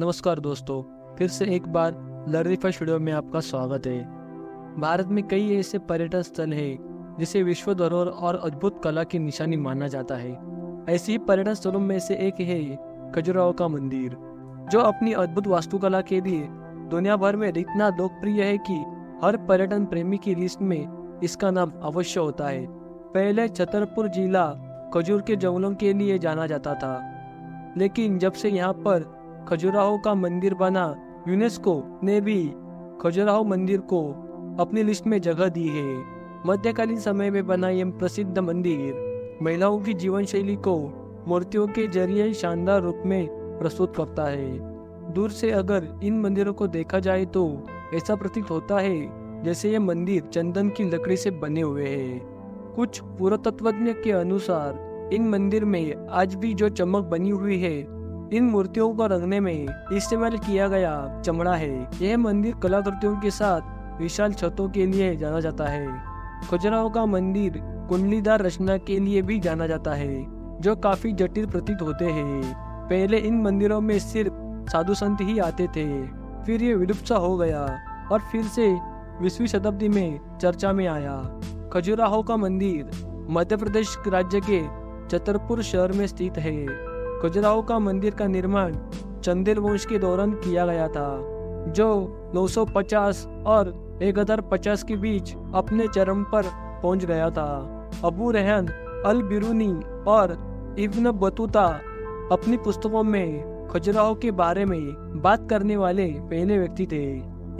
नमस्कार दोस्तों, फिर से एक बार लर्निंग फर्स्ट वीडियो में आपका स्वागत है। भारत में कई ऐसे पर्यटन स्थल हैं जिसे विश्व धरोहर और अद्भुत कला की निशानी माना जाता है। ऐसे ही पर्यटन स्थलों में से एक है खजुराहो का मंदिर, जो अपनी अद्भुत वास्तुकला के लिए दुनिया भर में इतना लोकप्रिय है कि हर पर्यटन प्रेमी की लिस्ट में इसका नाम अवश्य होता है। पहले छतरपुर जिला खजूर के जंगलों के लिए जाना जाता था, लेकिन जब से यहाँ पर खजुराहो का मंदिर बना, यूनेस्को ने भी खजुराहो मंदिर को अपनी लिस्ट में जगह दी है। मध्यकालीन समय में बना यह प्रसिद्ध मंदिर महिलाओं की जीवन शैली को मूर्तियों के जरिए शानदार रूप में प्रस्तुत करता है। दूर से अगर इन मंदिरों को देखा जाए तो ऐसा प्रतीत होता है जैसे ये मंदिर चंदन की लकड़ी से बने हुए हैं। कुछ पुरातत्वज्ञ के अनुसार इन मंदिर में आज भी जो चमक बनी हुई है, इन मूर्तियों को रंगने में इस्तेमाल किया गया चमड़ा है। यह मंदिर कलाकृतियों के साथ विशाल छतों के लिए जाना जाता है। खजुराहो का मंदिर कुंडलीदार रचना के लिए भी जाना जाता है, जो काफी जटिल प्रतीत होते हैं। पहले इन मंदिरों में सिर्फ साधु संत ही आते थे, फिर ये विलुप्त हो गया और फिर से 20वीं शताब्दी में चर्चा में आया। खजुराहो का मंदिर मध्य प्रदेश राज्य के छतरपुर शहर में स्थित है। खजुराहो का मंदिर का निर्माण चंदेल वंश के दौरान किया गया था, जो 950 और 1050 के बीच अपने चरम पर पहुंच गया था। अबू रेहान अल बिरूनी और इब्न बतूता अपनी पुस्तकों में खजुराहो के बारे में बात करने वाले पहले व्यक्ति थे।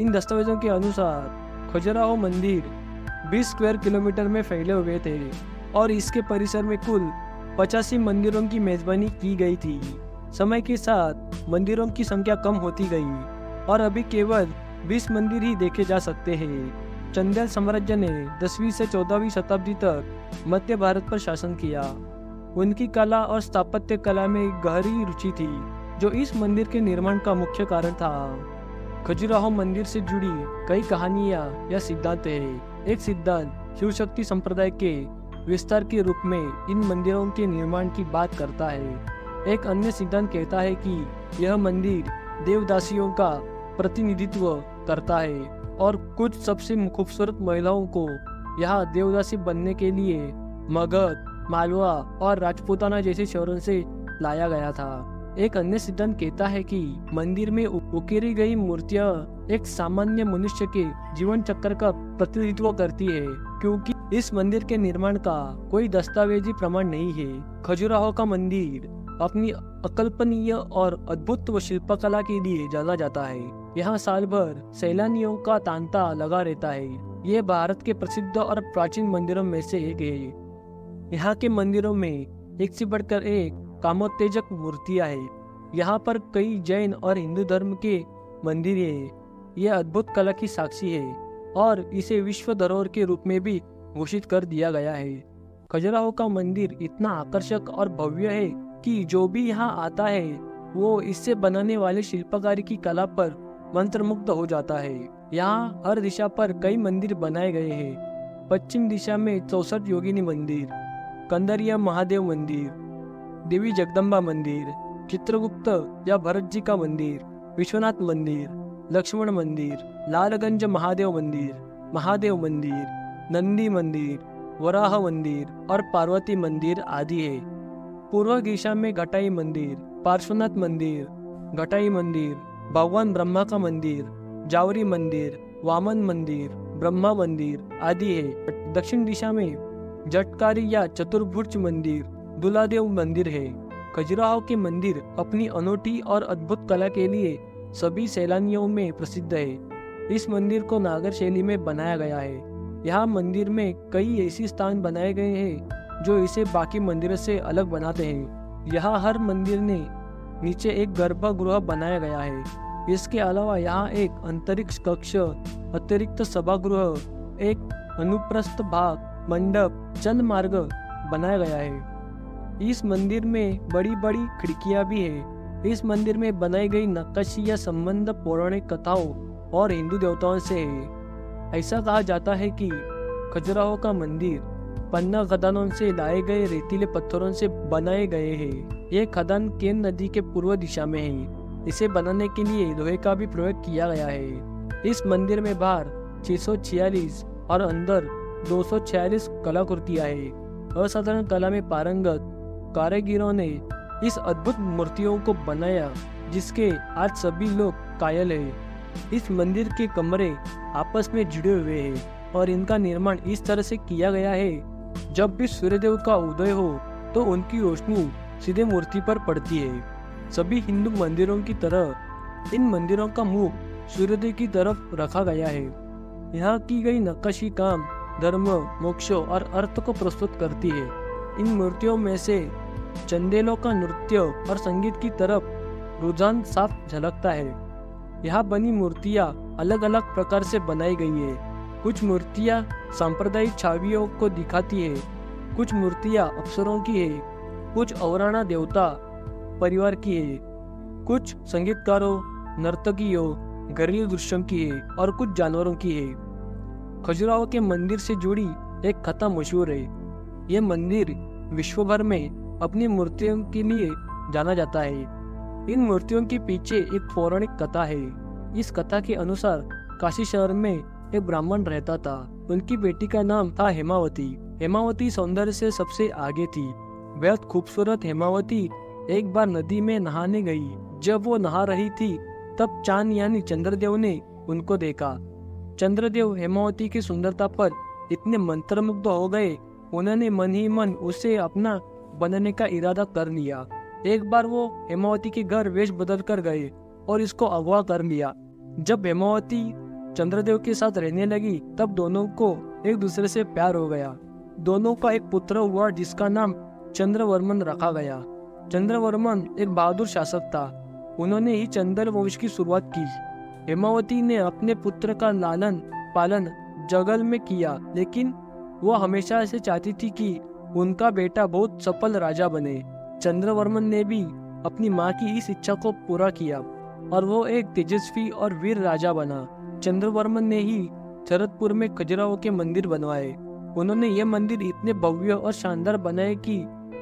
इन दस्तावेजों के अनुसार खजुराहो मंदिर 20 स्क्वायर किलोमीटर में फैले हुए थे और इसके परिसर में कुल 85 मंदिरों की मेजबानी की गई थी। समय के साथ मंदिरों की संख्या कम होती गई और अभी केवल 20 मंदिर ही देखे जा सकते हैं। चंदेल साम्राज्य ने 10वीं से 14वीं शताब्दी तक मध्य भारत पर शासन किया। उनकी कला और स्थापत्य कला में गहरी रुचि थी, जो इस मंदिर के निर्माण का मुख्य कारण था। खजुराहो मंदिर से जुड़ी कई कहानियां या सिद्धांत है। एक सिद्धांत शिव शक्ति संप्रदाय के विस्तार के रूप में इन मंदिरों के निर्माण की बात करता है। एक अन्य सिद्धांत कहता है कि यह मंदिर देवदासियों का प्रतिनिधित्व करता है और कुछ सबसे खूबसूरत महिलाओं को यहाँ देवदासी बनने के लिए मगध, मालवा और राजपूताना जैसे शहरों से लाया गया था। एक अन्य सिद्धांत कहता है कि मंदिर में उकेरी गई मूर्तियां एक सामान्य मनुष्य के जीवन चक्र का प्रतिनिधित्व करती है, क्योंकि इस मंदिर के निर्माण का कोई दस्तावेजी प्रमाण नहीं है। खजुराहो का मंदिर अपनी अकल्पनीय और अद्भुत शिल्पकला के लिए जाना जाता है। यहाँ साल भर सैलानियों का तांता लगा रहता है। ये भारत के प्रसिद्ध और प्राचीन मंदिरों में से एक है। यहाँ के मंदिरों में एक से बढ़कर एक कामोत्तेजक मूर्तियां हैं। यहाँ पर कई जैन और हिंदू धर्म के मंदिर है। यह अद्भुत कला की साक्षी है और इसे विश्व धरोहर के रूप में भी घोषित कर दिया गया है। खजुराहो का मंदिर इतना आकर्षक और भव्य है कि जो भी यहाँ आता है वो इससे बनाने वाले शिल्पकारी की कला पर मंत्रमुग्ध हो जाता है। यहाँ हर दिशा पर कई मंदिर बनाए गए हैं। पश्चिम दिशा में 64 योगिनी मंदिर, कंदरिया महादेव मंदिर, देवी जगदम्बा मंदिर, चित्रगुप्त या भरत जी का मंदिर, विश्वनाथ मंदिर, लक्ष्मण मंदिर, लालगंज महादेव मंदिर, नंदी मंदिर, वराह मंदिर और पार्वती मंदिर आदि है। पूर्व दिशा में घटाई मंदिर, पार्श्वनाथ मंदिर, घटाई मंदिर, भगवान ब्रह्मा का मंदिर, जावरी मंदिर, वामन मंदिर, ब्रह्मा मंदिर आदि है। दक्षिण दिशा में जटकारी या चतुर्भुज मंदिर, दुलादेव मंदिर है। खजुराहो के मंदिर अपनी अनोखी और अद्भुत कला के लिए सभी सैलानियों में प्रसिद्ध है। इस मंदिर को नागर शैली में बनाया गया है। यहाँ मंदिर में कई ऐसे स्थान बनाए गए हैं जो इसे बाकी मंदिरों से अलग बनाते हैं। यहाँ हर मंदिर ने नीचे एक गर्भगृह बनाया गया है। इसके अलावा यहाँ एक अंतरिक्ष कक्ष, अतिरिक्त सभागृह, एक अनुप्रस्थ भाग, मंडप, चंद मार्ग बनाया गया है। इस मंदिर में बड़ी बड़ी खिड़कियां भी है। इस मंदिर में बनाई गई नक्काशी या संबंध पौराणिक कथाओं और हिंदू देवताओं से है। ऐसा कहा जाता है कि खजुराहो का मंदिर पन्ना खदानों से लाए गए रेतीले पत्थरों से बनाए गए हैं। ये खदान केन नदी के पूर्व दिशा में है। इसे बनाने के लिए लोहे का भी प्रयोग किया गया है। इस मंदिर में बाहर 646 और अंदर 246 कलाकृतियां हैं। असाधारण कला में पारंगत कारीगरों ने इस अद्भुत मूर्तियों को बनाया जिसके आज सभी लोग कायल हैं। इस मंदिर के कमरे आपस में जुड़े हुए हैं और इनका निर्माण इस तरह से किया गया है, जब भी सूर्यदेव का उदय हो तो उनकी रोशनी सीधे मूर्ति पर पड़ती है। सभी हिंदू मंदिरों की तरह इन मंदिरों का मुख सूर्योदय की तरफ रखा गया है। यहाँ की गई नक्काशी काम धर्म, मोक्ष और अर्थ को प्रस्तुत करती है। इन मूर्तियों में से चंदेलों का नृत्य और संगीत की तरफ रुझान साफ झलकता है। यहाँ बनी मूर्तियाँ अलग अलग प्रकार से बनाई गई है। कुछ मूर्तियाँ सांप्रदायिक छवियों को दिखाती है, कुछ मूर्तियाँ अप्सरों की है, कुछ औराणा देवता परिवार की है, कुछ संगीतकारों, नर्तकियों, घरेलू दृश्यों की है और कुछ जानवरों की है। खजुराहो के मंदिर से जुड़ी एक कथा मशहूर है। ये मंदिर विश्व भर में अपनी मूर्तियों के लिए जाना जाता है। इन मूर्तियों के पीछे एक पौराणिक कथा है। इस कथा के अनुसार काशी शहर में एक ब्राह्मण रहता था। उनकी बेटी का नाम था हेमावती। हेमावती सौंदर्य से सबसे आगे थी। बेहद खूबसूरत हेमावती एक बार नदी में नहाने गई। जब वो नहा रही थी तब चांद यानी चंद्रदेव ने उनको देखा। चंद्रदेव हेमावती की सुंदरता पर इतने मंत्रमुग्ध हो गए, उन्होंने मन ही मन उसे अपना बनने का इरादा कर लिया। एक बार वो हेमावती के घर वेश बदल कर गए और इसको अगवा कर लिया। जब हेमावती चंद्रदेव के साथ रहने लगी तब दोनों को एक दूसरे से प्यार हो गया। दोनों का एक पुत्र हुआ जिसका नाम चंद्रवर्मन रखा गया। चंद्रवर्मन एक बहादुर शासक था। उन्होंने ही चंद्र वंश की शुरुआत की। हेमावती ने अपने पुत्र का लालन पालन जंगल में किया, लेकिन वो हमेशा ऐसे चाहती थी कि उनका बेटा बहुत सफल राजा बने। चंद्रवर्मन ने भी अपनी माँ की इस इच्छा को पूरा किया और वो एक तेजस्वी और वीर राजा बना। चंद्रवर्मन ने ही शरदपुर में खजुराहो के मंदिर बनवाए। उन्होंने ये मंदिर इतने भव्य और शानदार बनाए कि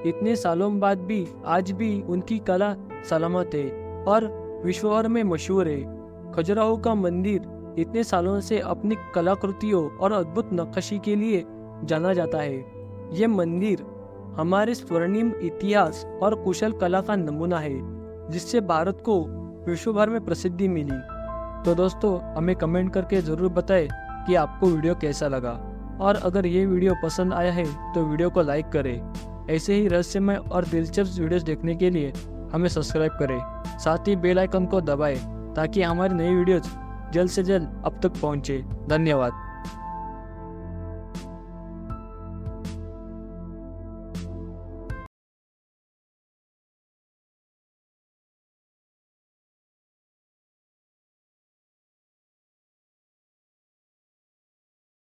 इतने सालों बाद भी आज भी उनकी कला सलामत है और विश्व भर में मशहूर है। खजुराहो का मंदिर इतने सालों से अपनी कलाकृतियों और अद्भुत नक्काशी के लिए जाना जाता है। ये मंदिर हमारे स्वर्णिम इतिहास और कुशल कला का नमूना है, जिससे भारत को विश्व भर में प्रसिद्धि मिली। तो दोस्तों, हमें कमेंट करके ज़रूर बताएं कि आपको वीडियो कैसा लगा, और अगर ये वीडियो पसंद आया है तो वीडियो को लाइक करें। ऐसे ही रहस्यमय और दिलचस्प वीडियोस देखने के लिए हमें सब्सक्राइब करें, साथ ही बेल आइकन को दबाएं ताकि हमारी नई वीडियोस जल्द से जल्द अब तक पहुँचे। धन्यवाद।